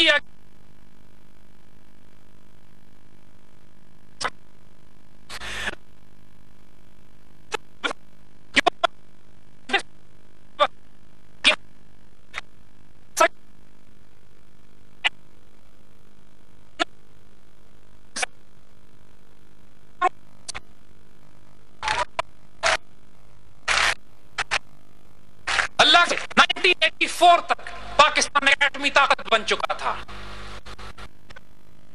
کیا اللہ سے 1984 تک پاکستان میں ایٹمی طاقت بن چکا تھا،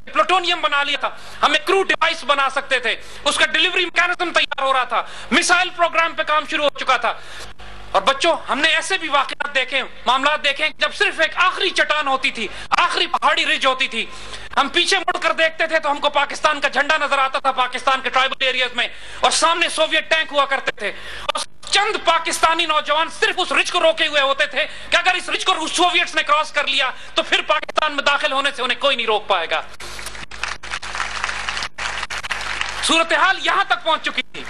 پلوٹونیم بنا لیا تھا، ہمیں کرو ڈیوائس بنا سکتے تھے، اس کا ڈیلیوری میکانزم تیار ہو رہا تھا، میسائل پروگرام پہ کام شروع ہو چکا تھا۔ اور بچوں، ہم نے ایسے بھی واقعات دیکھے، معاملات دیکھے جب صرف ایک آخری چٹان ہوتی تھی، آخری پہاڑی رج ہوتی تھی، ہم پیچھے مڑ کر دیکھتے تھے تو ہم کو پاکستان کا جھنڈا نظر آتا تھا پاکستان کے ٹرائبل ایریاز میں، اور سامنے سوویت ٹینک ہوا کرتے تھے، اور چند پاکستانی نوجوان صرف اس رج کو روکے ہوئے ہوتے تھے کہ اگر اس رج کو سوویٹس نے کراس کر لیا تو پھر پاکستان میں داخل ہونے سے انہیں کوئی نہیں روک پائے گا۔ صورتحال یہاں تک پہنچ چکی تھی،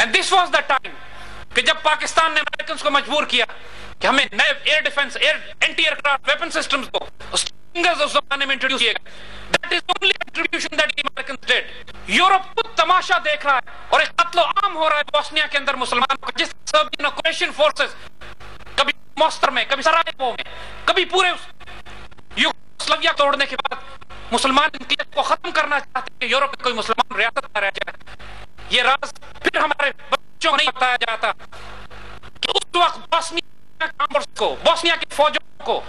and this was the time کہ جب پاکستان نے امریکنز کو مجبور کیا کہ ہمیں نئے air defence, anti aircraft weapon systems کو اسٹنگرز اس زمانے میں انٹروڈیوس کیے گئے۔ That is the only contribution that the Americans did۔ Europe خود تماشا دیکھ رہا ہے اور ایک قتل و عام ہو رہا ہے بوسنیا کے اندر مسلمانوں کا، جس سربین کویشن فورسز کبھی موسٹر میں، کبھی سرائیوو میں، کبھی پورے یوگوسلاویا توڑنے کے بعد مسلمان انقلاب کو ختم کرنا چاہتے ہیں کہ یورپ میں کوئی مسلمان ریاست نہ رہ جائے۔ یہ راز پھر ہمارے بچوں کو نہیں بتایا جاتا کہ اس وقت بوسنیا کے فوجوں کو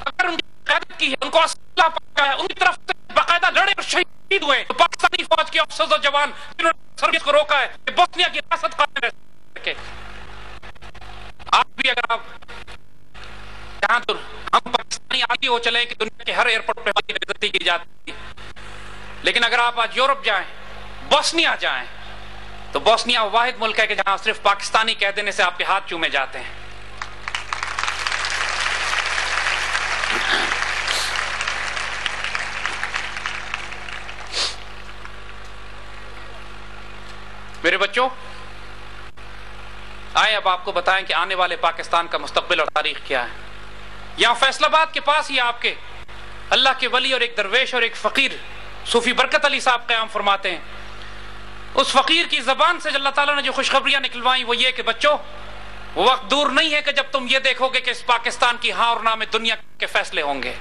اگر ان کی قیادت کی ہے، ان کو اسلحہ پکا ہے، ان کی طرف سے باقاعدہ لڑے اور شہید ہوئے، تو پاکستانی فوج کے افسر و جوان جنہوں نے سروس کو روکا ہے کہ بوسنیا کی ریاست قائم رہ سکے۔ آج بھی اگر آپ جہاں تو ہم پاکستانی عادی ہو چلے کہ دنیا کے ہر ایئرپورٹ پہ ہماری بےعزتی کی جاتی ہے، لیکن اگر آپ آج یورپ جائیں، بوسنیا جائیں، تو بوسنیا واحد ملک ہے کہ جہاں صرف پاکستانی کہہ دینے سے آپ کے ہاتھ چومے جاتے ہیں۔ میرے بچوں، آئے اب آپ کو بتائیں کہ آنے والے پاکستان کا مستقبل اور تاریخ کیا ہے۔ یہاں فیصل آباد کے پاس ہی آپ کے اللہ کے ولی اور ایک درویش اور ایک فقیر صوفی برکت علی صاحب قیام فرماتے ہیں۔ اس فقیر کی زبان سے اللہ تعالیٰ نے جو خوشخبریاں نکلوائیں وہ یہ کہ بچوں، وقت دور نہیں ہے کہ جب تم یہ دیکھو گے کہ اس پاکستان کی ہاں اور نہ میں دنیا کے فیصلے ہوں گے۔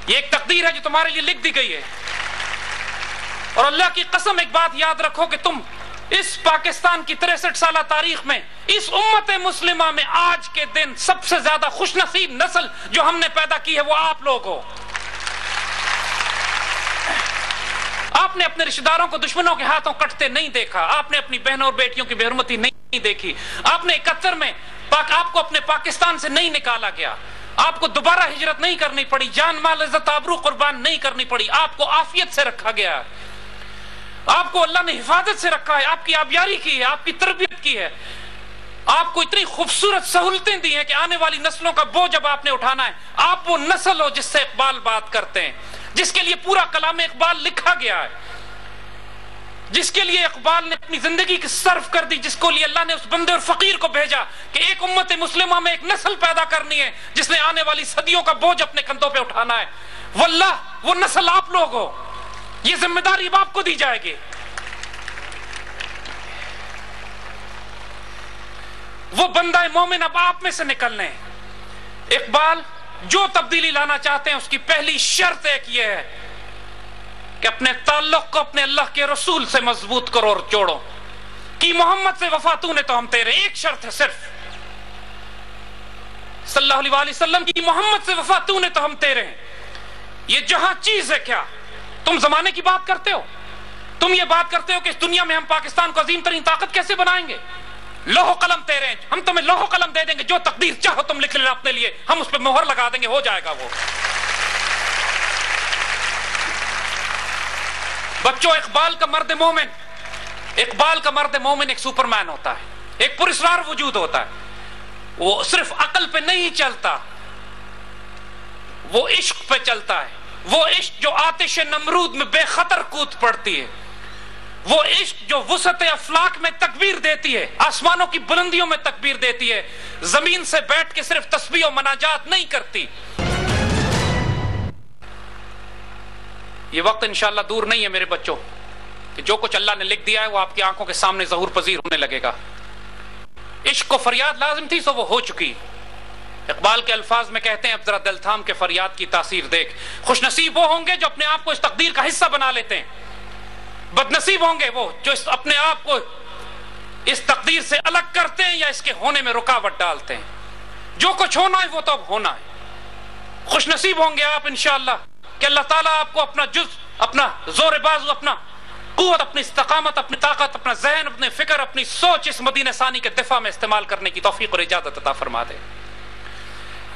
یہ ایک تقدیر ہے جو تمہارے لیے لکھ دی گئی ہے، اور اللہ کی قسم ایک بات یاد رکھو کہ تم اس پاکستان کی 63 سالہ تاریخ میں، اس امت مسلمہ میں آج کے دن سب سے زیادہ خوش نصیب نسل جو ہم نے پیدا کی ہے وہ آپ لوگ ہو۔ آپ نے اپنے رشتہ داروں کو دشمنوں کے ہاتھوں کٹتے نہیں دیکھا، آپ نے اپنی بہنوں اور بیٹیوں کی بے حرمتی نہیں دیکھی، آپ نے 71 میں آپ کو اپنے پاکستان سے نہیں نکالا گیا، آپ کو دوبارہ ہجرت نہیں کرنی پڑی، جان مال عزت آبرو قربان نہیں کرنی پڑی، آپ کو عافیت سے رکھا گیا، آپ کو اللہ نے حفاظت سے رکھا ہے، آپ کی آبیاری کی ہے، آپ کی تربیت کی ہے، آپ کو اتنی خوبصورت سہولتیں دی ہیں کہ آنے والی نسلوں کا بوجھ اب آپ نے اٹھانا ہے۔ آپ وہ نسل ہو جس سے اقبال بات کرتے ہیں، جس کے لیے پورا کلام اقبال لکھا گیا ہے، جس کے لیے اقبال نے اپنی زندگی کی صرف کر دی، جس کو لیے اللہ نے اس بندے اور فقیر کو بھیجا کہ ایک امت مسلمہ میں ایک نسل پیدا کرنی ہے جس نے آنے والی صدیوں کا بوجھ اپنے کندھوں پہ اٹھانا ہے۔ واللہ وہ نسل آپ لوگ ہو، یہ ذمہ داری اب آپ کو دی جائے گی۔ وہ بندہ مومن اب آپ میں سے نکلنے۔ اقبال جو تبدیلی لانا چاہتے ہیں اس کی پہلی شرط ایک یہ ہے کہ اپنے تعلق کو اپنے اللہ کے رسول سے مضبوط کرو اور جوڑو، کہ محمد سے وفا تو نے تو ہم تیرے، ایک شرط ہے صرف، صلی اللہ علیہ وآلہ وسلم کی محمد سے وفا تو نے تو ہم تیرے ہیں۔ یہ جہاں چیز ہے کیا؟ تم زمانے کی بات کرتے ہو، تم یہ بات کرتے ہو کہ اس دنیا میں ہم پاکستان کو عظیم ترین طاقت کیسے بنائیں گے؟ لوح و قلم تیرے ہیں، ہم تمہیں لوح و قلم دے دیں گے، جو تقدیر چاہو تم لکھ لینا اپنے لیے، ہم اس پہ مہر لگا دیں گے، ہو جائے گا وہ۔ بچوں، اقبال کا مرد مومن، اقبال کا مرد مومن ایک سپرمین ہوتا ہے، ایک پراسرار وجود ہوتا ہے، وہ صرف عقل پہ نہیں چلتا، وہ عشق پہ چلتا ہے، وہ عشق جو آتش نمرود میں بے خطر کود پڑتی ہے، وہ عشق جو وسعت افلاک میں تکبیر دیتی ہے، آسمانوں کی بلندیوں میں تکبیر دیتی ہے، زمین سے بیٹھ کے صرف تسبیح و مناجات نہیں کرتی۔ یہ وقت انشاءاللہ دور نہیں ہے میرے بچوں کہ جو کچھ اللہ نے لکھ دیا ہے وہ آپ کی آنکھوں کے سامنے ظہور پذیر ہونے لگے گا. عشق کو فریاد لازم تھی سو وہ ہو چکی. اقبال کے الفاظ میں کہتے ہیں اب ذرا دل تھام کے فریاد کی تاثیر دیکھ. خوش نصیب وہ ہوں گے جو اپنے آپ کو اس تقدیر کا حصہ بنا لیتے ہیں. بد نصیب ہوں گے وہ جو اپنے آپ کو اس تقدیر سے الگ کرتے ہیں یا اس کے ہونے میں رکاوٹ ڈالتے ہیں. جو کچھ ہونا ہے وہ تو اب ہونا ہے. خوش نصیب ہوں گے آپ انشاءاللہ کہ اللہ تعالیٰ آپ کو اپنا جز، اپنا زور بازو، اپنا قوت، اپنی استقامت، اپنی طاقت، اپنا ذہن، اپنے فکر، اپنی سوچ اس مدینہ ثانی کے دفاع میں استعمال کرنے کی توفیق اور اجازت عطا فرما دے.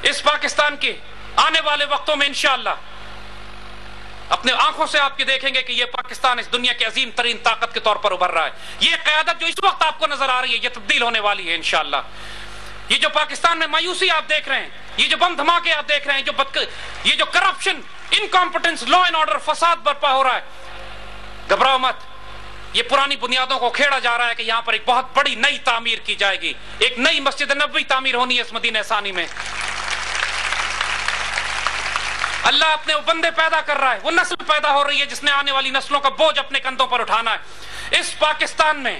اس پاکستان کے آنے والے وقتوں میں انشاءاللہ اپنے آنکھوں سے آپ کے دیکھیں گے کہ یہ پاکستان اس دنیا کی عظیم ترین طاقت کے طور پر ابھر رہا ہے. یہ قیادت جو اس وقت آپ کو نظر آ رہی ہے یہ تبدیل ہونے والی ہے انشاءاللہ. یہ جو پاکستان میں مایوسی آپ دیکھ رہے ہیں، یہ جو بم دھماکے آپ دیکھ رہے ہیں، یہ جو corruption, incompetence, law and order, فساد برپا ہو رہا ہے، گھبراؤ مت. یہ پرانی بنیادوں کو کھیڑا جا رہا ہے کہ یہاں پر ایک بہت بڑی نئی تعمیر کی جائے گی. ایک نئی مسجد نبوی تعمیر ہونی ہے اس مدینہ ثانی میں. اللہ اپنے وہ بندے پیدا کر رہا ہے، وہ نسل پیدا ہو رہی ہے جس نے آنے والی نسلوں کا بوجھ اپنے کندھوں پر اٹھانا ہے. اس پاکستان میں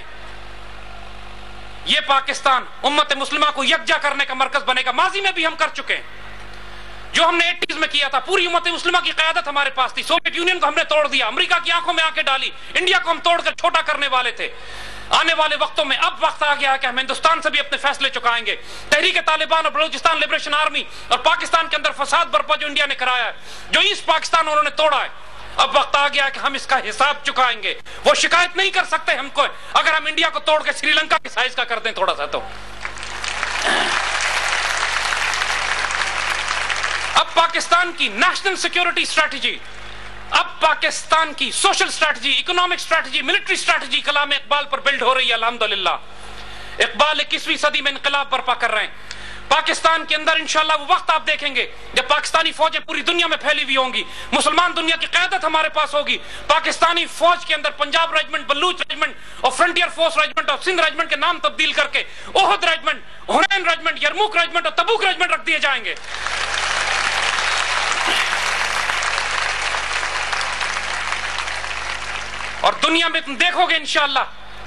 یہ پاکستان امت مسلمہ کو یکجا کرنے کا مرکز بنے گا. ماضی میں بھی ہم کر چکے ہیں جو ہم نے 80s میں کیا تھا. پوری امت مسلمہ کی قیادت ہمارے پاس تھی. سوویت یونین کو ہم نے توڑ دیا، امریکہ کی آنکھوں میں آنکھیں ڈالی، انڈیا کو ہم توڑ کر چھوٹا کرنے والے تھے. آنے والے وقتوں میں اب وقت آ گیا ہے کہ ہم ہندوستان سے بھی اپنے فیصلے چکائیں گے. تحریک طالبان اور بلوچستان لبریشن آرمی اور پاکستان کے اندر فساد برپا جو انڈیا نے کرایا ہے، جو ایسٹ پاکستان انہوں نے توڑا ہے، اب وقت آ گیا ہے کہ ہم اس کا حساب چکائیں گے. وہ شکایت نہیں کر سکتے ہم کو اگر ہم انڈیا کو توڑ کے سری لنکا کے سائز کا کر دیں تھوڑا سا. تو اب پاکستان کی نیشنل سیکیورٹی اسٹریٹجی، اب پاکستان کی social strategy, economic strategy, military strategy کلام اقبال پر بلڈ ہو رہی ہے. الحمدللہ اقبال 21ویں صدی میں انقلاب برپا کر رہے ہیں. پاکستان کے اندر انشاءاللہ وہ وقت آپ دیکھیں گے جب پاکستانی فوجیں پوری دنیا میں پھیلی ہوئی ہوں گی، مسلمان دنیا کی قیادت ہمارے پاس ہوگی. پاکستانی فوج کے اندر پنجاب ریجمنٹ، بلوچ ریجمنٹ اور فرنٹیئر فورس ریجمنٹ اور سندھ ریجمنٹ کے نام تبدیل کر کے احد ریجمنٹ، حنین ریجمنٹ، یرموک ریجمنٹ اور تبوک ریجمنٹ رکھ دیے جائیں گے. اور دنیا میں تم دیکھو گے انشاءاللہ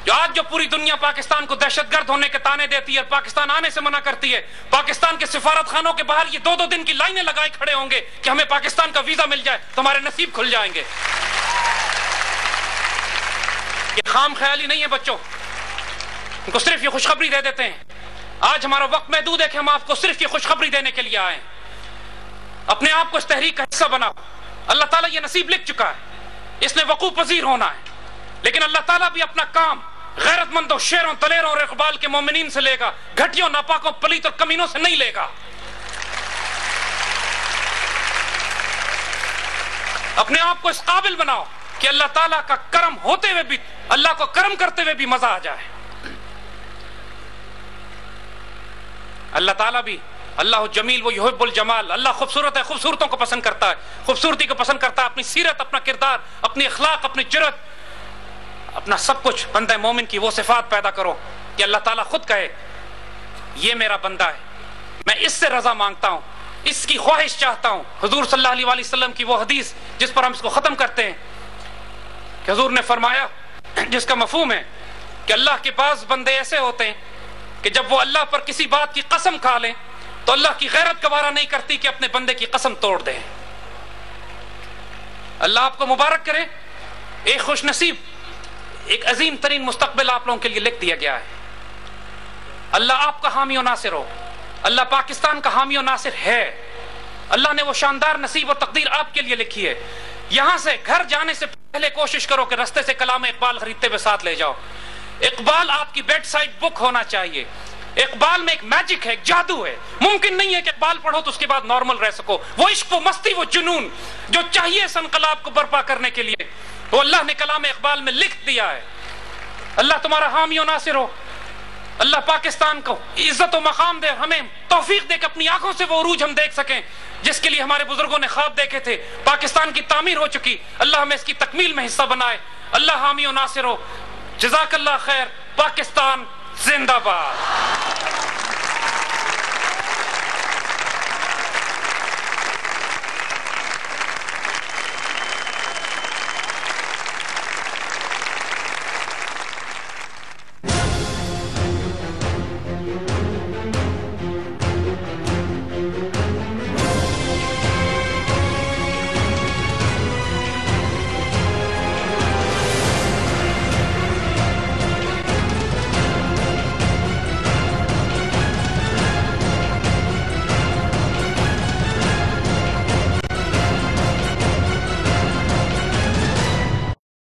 جو آج جو پوری دنیا پاکستان کو دہشت گرد ہونے کے تانے دیتی ہے، پاکستان آنے سے منع کرتی ہے، پاکستان کے سفارت خانوں کے باہر یہ 2 دن کی لائنیں لگائے کھڑے ہوں گے کہ ہمیں پاکستان کا ویزا مل جائے تو ہمارے نصیب کھل جائیں گے. یہ خام خیالی نہیں ہے بچوں، ان کو صرف یہ خوشخبری دے دیتے ہیں. آج ہمارا وقت محدود ہے کہ ہم آپ کو صرف یہ خوشخبری دینے کے لیے آئے ہیں. اپنے آپ کو اس تحریک کا حصہ بناؤ. اللہ تعالیٰ یہ نصیب لکھ چکا ہے، اس نے وقوع پذیر ہونا ہے. لیکن اللہ تعالیٰ بھی اپنا کام غیرت مندوں، شیروں، دلیروں اور اقبال کے مومنین سے لے گا، گھٹیوں، ناپاکوں، پلیت اور کمینوں سے نہیں لے گا. اپنے آپ کو اس قابل بناؤ کہ اللہ تعالیٰ کا کرم ہوتے ہوئے بھی، اللہ کو کرم کرتے ہوئے بھی مزہ آ جائے. اللہ تعالیٰ بھی، اللہ جمیل و یحب الجمال، اللہ خوبصورت ہے، خوبصورتوں کو پسند کرتا ہے، خوبصورتی کو پسند کرتا ہے. اپنی سیرت، اپنا کردار، اپنی اخلاق، اپنی جرت، اپنا سب کچھ بندہ مومن کی وہ صفات پیدا کرو کہ اللہ تعالیٰ خود کہے یہ میرا بندہ ہے، میں اس سے رضا مانگتا ہوں، اس کی خواہش چاہتا ہوں. حضور صلی اللہ علیہ وسلم کی وہ حدیث جس پر ہم اس کو ختم کرتے ہیں کہ حضور نے فرمایا، جس کا مفہوم ہے کہ اللہ کے بعض بندے ایسے ہوتے ہیں کہ جب وہ اللہ پر کسی بات کی قسم کھا لیں تو اللہ کی غیرت گوارا نہیں کرتی کہ اپنے بندے کی قسم توڑ دیں. اللہ آپ کو مبارک کرے. ایک خوش نصیب، ایک عظیم ترین مستقبل آپ لوگوں کے لیے لکھ دیا گیا ہے. اللہ آپ کا حامی و ناصر ہو. اللہ پاکستان کا حامی و ناصر ہے. اللہ نے وہ شاندار نصیب و تقدیر آپ کے لیے لکھی ہے. یہاں سے گھر جانے سے پہلے کوشش کرو کہ رستے سے کلام اقبال خریدتے ہوئے ساتھ لے جاؤ. اقبال آپ کی بیڈ سائڈ بک ہونا چاہیے. اقبال میں ایک میجک ہے، ایک جادو ہے. ممکن نہیں ہے کہ اقبال پڑھو تو اس کے بعد نارمل رہ سکو. وہ عشق، وہ مستی، وہ جنون جو چاہیے اس انقلاب کو برپا کرنے کے لیے، وہ اللہ نے کلام اقبال میں لکھ دیا ہے. اللہ تمہارا حامی و ناصر ہو. اللہ پاکستان کو عزت و مقام دے، ہمیں توفیق دے کہ اپنی آنکھوں سے وہ عروج ہم دیکھ سکیں جس کے لیے ہمارے بزرگوں نے خواب دیکھے تھے. پاکستان کی تعمیر ہو چکی، اللہ ہمیں اس کی تکمیل میں حصہ بنائے. اللہ حامی و ناصر ہو. جزاک اللہ خیر. پاکستان زندہ باد.